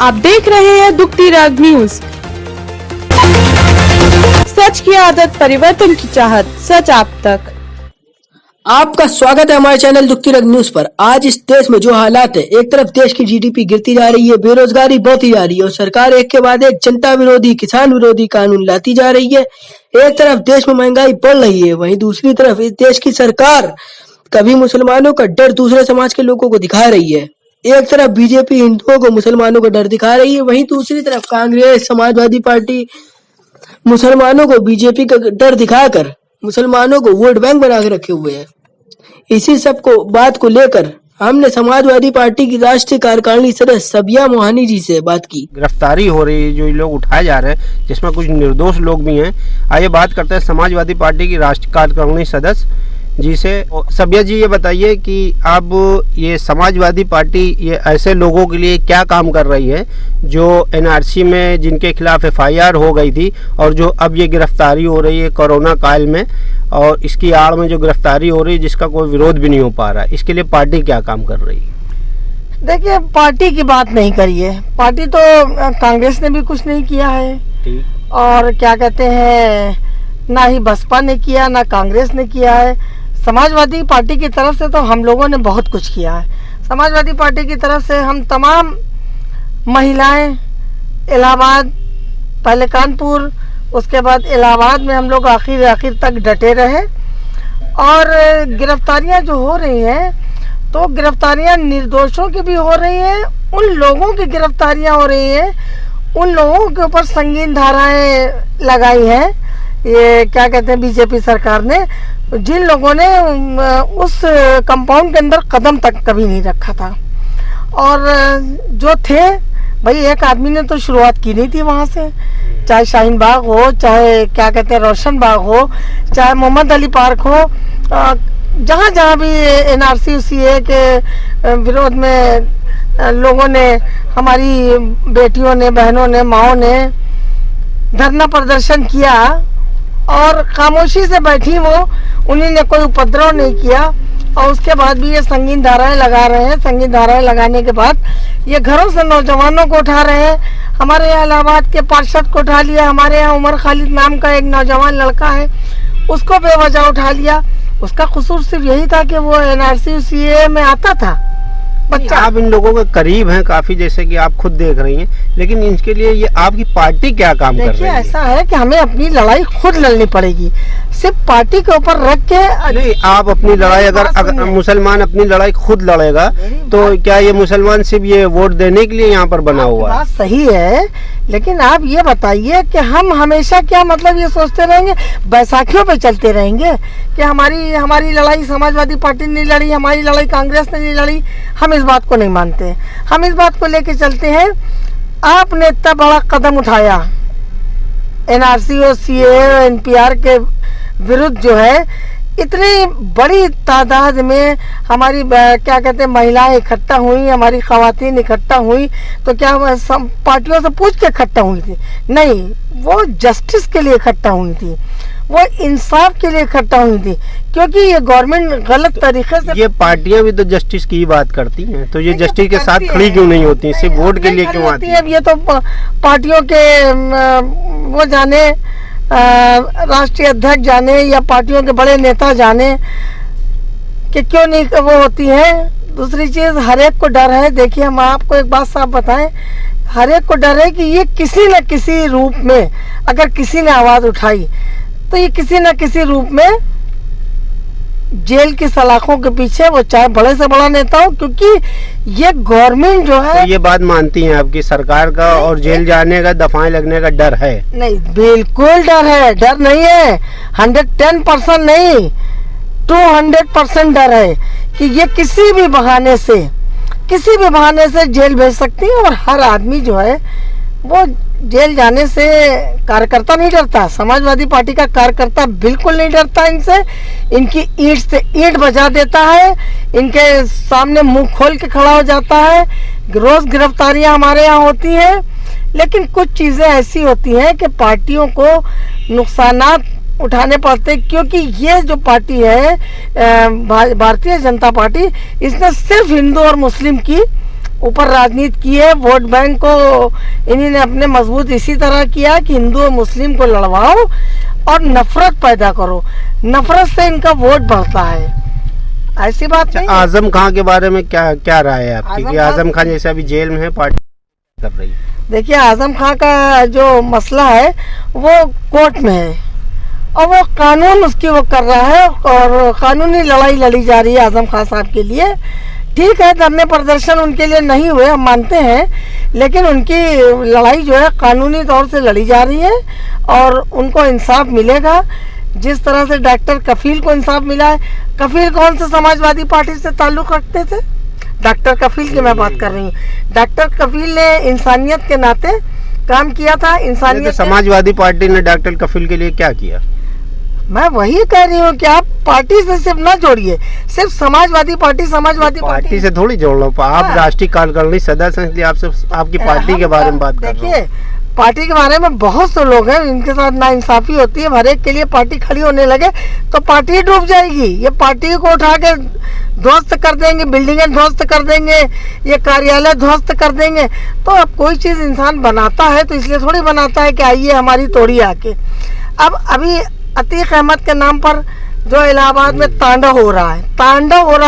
आप देख रहे हैं दुखती राग न्यूज। सच की आदत, परिवर्तन की चाहत, सच आप तक। आपका स्वागत है हमारे चैनल दुखती राग न्यूज पर। आज इस देश में जो हालात है, एक तरफ देश की जीडीपी गिरती जा रही है, बेरोजगारी बढ़ती जा रही है और सरकार एक के बाद एक जनता विरोधी, किसान विरोधी कानून लाती जा रही है। एक तरफ देश में महंगाई बढ़ रही है, वहीं दूसरी तरफ इस देश की सरकार कभी मुसलमानों का डर दूसरे समाज के लोगों को दिखा रही है। एक तरफ बीजेपी हिंदुओं को, मुसलमानों को डर दिखा रही है, वहीं दूसरी तरफ कांग्रेस, समाजवादी पार्टी मुसलमानों को बीजेपी का डर दिखाकर मुसलमानों को वोट बैंक बना के रखे हुए हैं। इसी सब को बात को लेकर हमने समाजवादी पार्टी की राष्ट्रीय कार्यकारिणी सदस्य सबिया मोहानी जी से बात की। गिरफ्तारी हो रही है, जो लोग उठाए जा रहे हैं, जिसमें कुछ निर्दोष लोग भी हैं। आइए बात करते हैं समाजवादी पार्टी की राष्ट्रीय कार्यकारिणी सदस्य जी से। सबिया जी, ये बताइए कि अब ये समाजवादी पार्टी ये ऐसे लोगों के लिए क्या काम कर रही है जो एनआरसी में जिनके खिलाफ एफआईआर हो गई थी और जो अब ये गिरफ्तारी हो रही है कोरोना काल में, और इसकी आड़ में जो गिरफ्तारी हो रही है जिसका कोई विरोध भी नहीं हो पा रहा है, इसके लिए पार्टी क्या काम कर रही है? देखिए, पार्टी की बात नहीं करी है। पार्टी तो कांग्रेस ने भी कुछ नहीं किया है, और क्या कहते हैं, ना ही बसपा ने किया, ना कांग्रेस ने किया है। समाजवादी पार्टी की तरफ से तो हम लोगों ने बहुत कुछ किया है। समाजवादी पार्टी की तरफ से हम तमाम महिलाएं इलाहाबाद, पहले कानपुर, उसके बाद इलाहाबाद में हम लोग आखिर तक डटे रहे। और गिरफ्तारियां जो हो रही हैं, तो गिरफ्तारियां निर्दोषों की भी हो रही हैं, उन लोगों की गिरफ्तारियां हो रही हैं, उन लोगों के ऊपर संगीन धाराएं लगाई हैं। ये क्या कहते हैं, बीजेपी सरकार ने, जिन लोगों ने उस कंपाउंड के अंदर कदम तक कभी नहीं रखा था। और जो थे भाई, एक आदमी ने तो शुरुआत की नहीं थी वहाँ से, चाहे शाहीन बाग हो, चाहे क्या कहते हैं रोशन बाग हो, चाहे मोहम्मद अली पार्क हो, जहाँ जहाँ भी एनआरसी सीए के विरोध में लोगों ने, हमारी बेटियों ने, बहनों ने, माओं ने धरना प्रदर्शन किया और खामोशी से बैठी वो, उन्हीं ने कोई उपद्रव नहीं किया। और उसके बाद भी ये संगीन धाराएं लगा रहे हैं। संगीन धाराएं लगाने के बाद ये घरों से नौजवानों को उठा रहे हैं। हमारे यहाँ इलाहाबाद के पार्षद को उठा लिया, हमारे यहाँ उमर खालिद नाम का एक नौजवान लड़का है, उसको बेवजह उठा लिया। उसका कसूर सिर्फ यही था कि वो एनआरसी सीए में आता था बच्चा। आप इन लोगों के करीब हैं काफी, जैसे कि आप खुद देख रही हैं, लेकिन इनके लिए ये आपकी पार्टी क्या काम कर रही है? ऐसा है कि हमें अपनी लड़ाई खुद लड़नी पड़ेगी, सिर्फ पार्टी के ऊपर रख के नहीं। आप अपनी लड़ाई अगर मुसलमान अपनी लड़ाई खुद लड़ेगा तो क्या ये मुसलमान सिर्फ ये वोट देने के लिए यहाँ पर बना हुआ है? बात सही है, लेकिन आप ये बताइए कि हम हमेशा क्या मतलब ये सोचते रहेंगे, बैसाखियों पे चलते रहेंगे कि हमारी लड़ाई समाजवादी पार्टी ने लड़ी, हमारी लड़ाई कांग्रेस ने नहीं लड़ी? हम इस बात को नहीं मानते। हम इस बात को लेके चलते हैं, आपने इतना बड़ा कदम उठाया एनआरसी और सीए एनपीआर के विरुद्ध, जो है इतनी बड़ी तादाद में हमारी क्या कहते हैं महिलाएं इकट्ठा हुई, हमारी खवातीन इकट्ठा हुई, तो क्या पार्टियों से पूछ के इकट्ठा हुई थी? नहीं, वो जस्टिस के लिए इकट्ठा हुई थी, वो इंसाफ के लिए इकट्ठा हुई थी, क्योंकि ये गवर्नमेंट गलत तरीके से। ये पार्टियां भी तो जस्टिस की ही बात करती हैं, तो ये जस्टिस के साथ खड़ी क्यों नहीं होती? सिर्फ वोट के लिए क्यों आती है? ये तो पार्टियों के वो जाने, राष्ट्रीय अध्यक्ष जाने या पार्टियों के बड़े नेता जाने कि क्यों नहीं वो होती है। दूसरी चीज, हर एक को डर है। देखिए, हम आपको एक बात साफ बताएं, हर एक को डर है कि ये किसी न किसी रूप में, अगर किसी ने आवाज उठाई तो ये किसी न किसी रूप में जेल की सलाखों के पीछे, वो चाहे बड़े से बड़ा नेता हो, क्योंकि ये गवर्नमेंट जो है। तो ये बात मानती हैं आपकी सरकार का और जेल जाने का, दफाएं लगने का डर है? नहीं, बिल्कुल डर है, डर नहीं है, 110% नहीं, 200% डर है कि ये किसी भी बहाने से जेल भेज सकती है। और हर आदमी जो है वो जेल जाने से कार्यकर्ता नहीं डरता, समाजवादी पार्टी का कार्यकर्ता बिल्कुल नहीं डरता इनसे। इनकी ईंट से ईंट बजा देता है, इनके सामने मुंह खोल के खड़ा हो जाता है। रोज गिरफ्तारियां हमारे यहाँ होती हैं, लेकिन कुछ चीज़ें ऐसी होती हैं कि पार्टियों को नुकसानात उठाने पड़ते, क्योंकि ये जो पार्टी है भारतीय जनता पार्टी, इसने सिर्फ हिंदू और मुस्लिम की ऊपर राजनीति की है। वोट बैंक को इन्हीं ने अपने मजबूत इसी तरह किया कि हिंदू और मुस्लिम को लड़वाओ और नफरत पैदा करो, नफरत से इनका वोट बढ़ता है। ऐसी बात नहीं। आजम खान के बारे में क्या राय है आपकी कि आजम खान जैसे अभी जेल में है, पार्टी कर रही है? देखिए, आजम खान का जो मसला है वो कोर्ट में है और वो कानून उसकी वो कर रहा है और कानूनी लड़ाई लड़ी जा रही है आजम खान साहब के लिए। ठीक है, धरने प्रदर्शन उनके लिए नहीं हुए, हम मानते हैं, लेकिन उनकी लड़ाई जो है कानूनी तौर से लड़ी जा रही है और उनको इंसाफ मिलेगा। जिस तरह से डॉक्टर कफील को इंसाफ मिला है। कफील कौन से समाजवादी पार्टी से ताल्लुक रखते थे? डॉक्टर कफील की मैं बात कर रही हूँ। डॉक्टर कफील ने इंसानियत के नाते काम किया था। इंसानियत, समाजवादी पार्टी ने डॉक्टर कफील के लिए क्या किया? मैं वही कह रही हूँ कि आप पार्टी से सिर्फ ना जोड़िए, सिर्फ समाजवादी पार्टी से थोड़ी जोड़ लो। आप राष्ट्रीय कार्यकारिणी सदस्य हैं, इसलिए आपसे आपकी पार्टी के बारे में बात कर रहे हैं। देखिए, पार्टी के बारे में बहुत से लोग हैं इनके साथ नाइंसाफी होती है। हर एक के लिए पार्टी खड़ी होने लगे तो पार्टी डूब जाएगी। ये पार्टी को उठा के ध्वस्त कर देंगे, बिल्डिंगें ध्वस्त कर देंगे, ये कार्यालय ध्वस्त कर देंगे। तो अब कोई चीज़ इंसान बनाता है तो इसलिए थोड़ी बनाता है कि आइए हमारी तोड़ी आके। अब अभी अतीक अहमद के नाम पर जो इलाहाबाद में तांडव हो रहा है,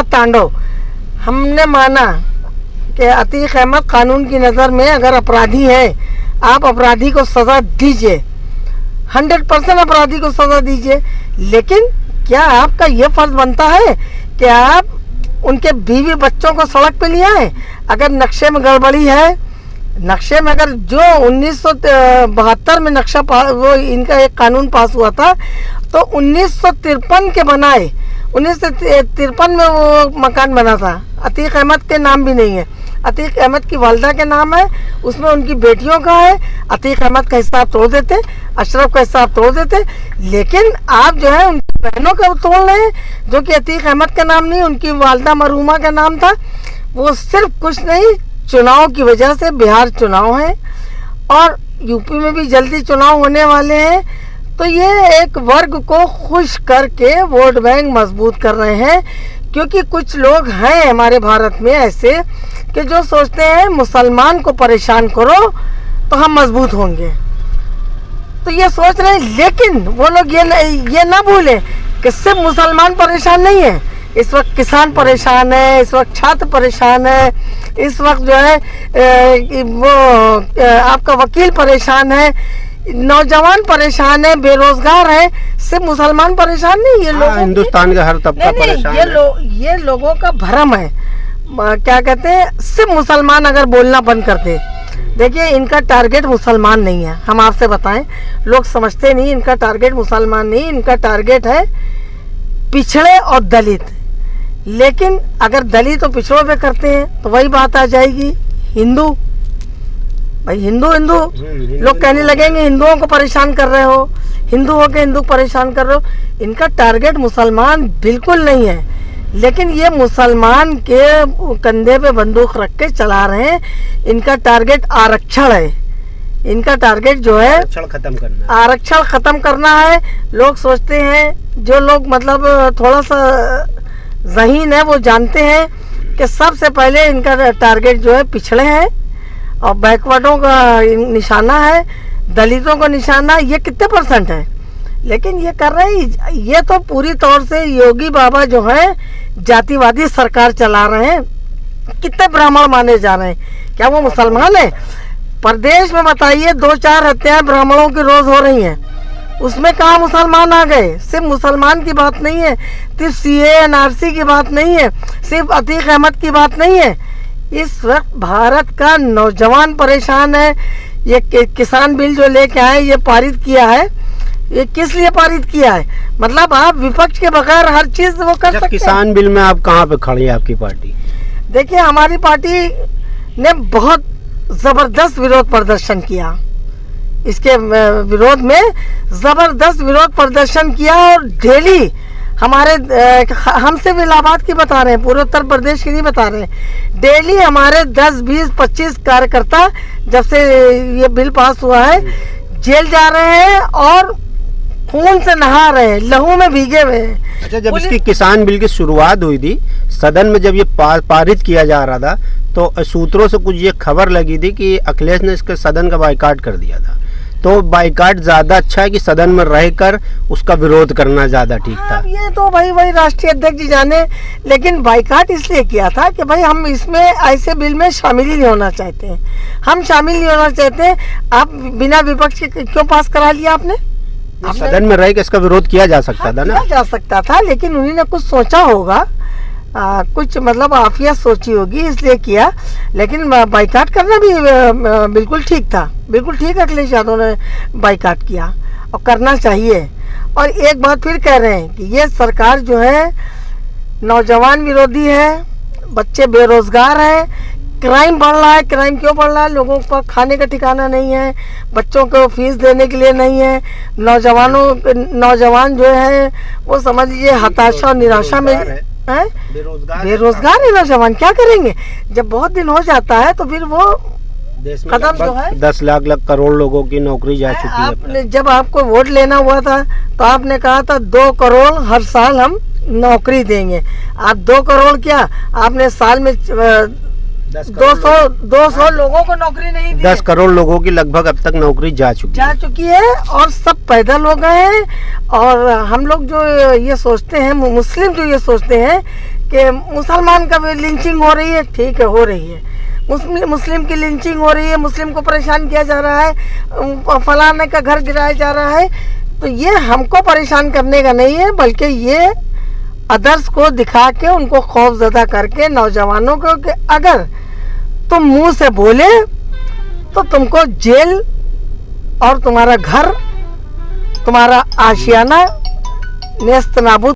तांडव हमने माना कि अतीक अहमद कानून की नज़र में अगर अपराधी है, आप अपराधी को सज़ा दीजिए, 100% अपराधी को सज़ा दीजिए, लेकिन क्या आपका ये फर्ज बनता है कि आप उनके बीवी बच्चों को सड़क पे ले आए? अगर नक्शे में गड़बड़ी है, नक्शे में अगर जो 1972 में नक्शा वो इनका एक कानून पास हुआ था तो 1953 के बनाए, 1953 में वो मकान बना था। अतीक अहमद के नाम भी नहीं है, अतीक अहमद की वालदा के नाम है, उसमें उनकी बेटियों का है। अतीक अहमद का हिसाब तोड़ देते, अशरफ का हिसाब तोड़ देते, लेकिन आप जो है उनकी बहनों का तोड़ रहे हैं जो कि अतीक अहमद का नाम नहीं, उनकी वालदा मरहूमा का नाम था। वो सिर्फ कुछ नहीं, चुनाव की वजह से, बिहार चुनाव है और यूपी में भी जल्दी चुनाव होने वाले हैं, तो ये एक वर्ग को खुश करके वोट बैंक मजबूत कर रहे हैं। क्योंकि कुछ लोग हैं हमारे भारत में ऐसे कि जो सोचते हैं मुसलमान को परेशान करो तो हम मजबूत होंगे, तो ये सोच रहे हैं। लेकिन वो लोग ये ना भूलें कि सिर्फ मुसलमान परेशान नहीं है, इस वक्त किसान परेशान है, इस वक्त छात्र परेशान है, इस वक्त जो है वो आपका वकील परेशान है, नौजवान परेशान है, बेरोजगार है। सिर्फ मुसलमान परेशान नहीं, ये लोग हिंदुस्तान का हर तबका परेशान है। ये लोगों का भ्रम है। क्या कहते हैं, सिर्फ मुसलमान अगर बोलना बंद कर दे। देखिए, इनका टारगेट मुसलमान नहीं है, हम आपसे बताएं, लोग समझते नहीं, इनका टारगेट मुसलमान नहीं, इनका टारगेट है पिछड़े और दलित। लेकिन अगर दलित और पिछड़ों पे करते हैं तो वही बात आ जाएगी, हिंदू भाई, हिंदू लोग कहने लगेंगे हिंदुओं को परेशान कर रहे हो, हिंदू हो के हिंदू परेशान कर रहे हो। इनका टारगेट मुसलमान बिल्कुल नहीं है, लेकिन ये मुसलमान के कंधे पे बंदूक रख के चला रहे हैं। इनका टारगेट आरक्षण है, इनका टारगेट जो है आरक्षण खत्म करना है। लोग सोचते हैं, जो लोग मतलब थोड़ा सा ज़हीन है वो जानते हैं कि सबसे पहले इनका टारगेट जो है पिछड़े हैं और बैकवर्डों का निशाना है, दलितों का निशाना। ये कितने % है, लेकिन ये कर रहे हैं। ये तो पूरी तौर से योगी बाबा जो है जातिवादी सरकार चला रहे हैं। कितने ब्राह्मण माने जा रहे हैं, क्या वो मुसलमान है? प्रदेश में बताइए 2-4 हत्याएं ब्राह्मणों की रोज हो रही हैं, उसमें कहाँ मुसलमान आ गए? सिर्फ मुसलमान की बात नहीं है, सिर्फ CA NRC की बात नहीं है, सिर्फ अतीक अहमद की बात नहीं है। इस वक्त भारत का नौजवान परेशान है। ये किसान बिल जो लेके आए, ये पारित किया है, ये किस लिए पारित किया है? मतलब आप विपक्ष के बगैर हर चीज वो कर सकते हैं। किसान बिल में आप कहाँ पे खड़ी है आपकी पार्टी? देखिए, हमारी पार्टी ने बहुत जबरदस्त विरोध प्रदर्शन किया, इसके विरोध में जबरदस्त विरोध प्रदर्शन किया और डेली हमारे हम सिर्फ इलाहाबाद की बता रहे हैं, पूरे उत्तर प्रदेश की नहीं बता रहे हैं। डेली हमारे 10, 20, 25 कार्यकर्ता जब से ये बिल पास हुआ है जेल जा रहे हैं और खून से नहा रहे हैं, लहू में भीगे हुए हैं। अच्छा, जब इसकी किसान बिल की शुरुआत हुई थी, सदन में जब ये पारित किया जा रहा था, तो सूत्रों से कुछ ये खबर लगी थी कि अखिलेश ने इसके सदन का बाइकाट कर दिया था। तो बाइकाट ज्यादा अच्छा है कि सदन में रहकर उसका विरोध करना ज्यादा ठीक था? ये तो भाई वही राष्ट्रीय अध्यक्ष जी जाने, लेकिन बाइकाट इसलिए किया था कि भाई हम इसमें ऐसे बिल में शामिल ही नहीं होना चाहते हैं, हम शामिल नहीं होना चाहते। आप बिना विपक्ष के क्यों पास करा लिया आपने? सदन में रह के इसका विरोध किया जा सकता था ना? किया जा सकता था, लेकिन उन्होंने कुछ सोचा होगा, कुछ मतलब आफिया सोची होगी, इसलिए किया। लेकिन बाइकाट करना भी बिल्कुल ठीक था, बिल्कुल ठीक अखिलेश यादव ने बाइकाट किया और करना चाहिए। और एक बात फिर कह रहे हैं कि ये सरकार जो है नौजवान विरोधी है, बच्चे बेरोजगार हैं, क्राइम बढ़ रहा है। क्राइम क्यों बढ़ रहा है? लोगों पर खाने का ठिकाना नहीं है, बच्चों को फीस देने के लिए नहीं है, नौजवान जो है वो समझ लीजिए हताशा और निराशा में है, बेरोजगार है नौजवान। क्या करेंगे? जब बहुत दिन हो जाता है तो फिर वो देश में कदम जो है 10 लाख करोड़ लोगों की नौकरी जा चुकी है। आपने जब आपको वोट लेना हुआ था तो आपने कहा था 2 करोड़ हर साल हम नौकरी देंगे। आप 2 करोड़ क्या, आपने साल में 200 लोगों को नौकरी नहीं दी। 10 करोड़ लोगों की लगभग अब तक नौकरी जा चुकी है और सब पैदल हो गए हैं। और हम लोग जो ये सोचते हैं, मुस्लिम जो ये सोचते हैं कि मुसलमान का भी लिंचिंग हो रही है, ठीक है हो रही है, मुस्लिम की लिंचिंग हो रही है, मुस्लिम को परेशान किया जा रहा है, फलाने का घर गिराया जा रहा है, तो ये हमको परेशान करने का नहीं है, बल्कि ये अदर्स को दिखा के उनको खौफजदा करके नौजवानों को कि अगर तुम मुंह से बोले तो तुमको जेल और तुम्हारा घर, तुम्हारा आशियाना नेस्त नाबूद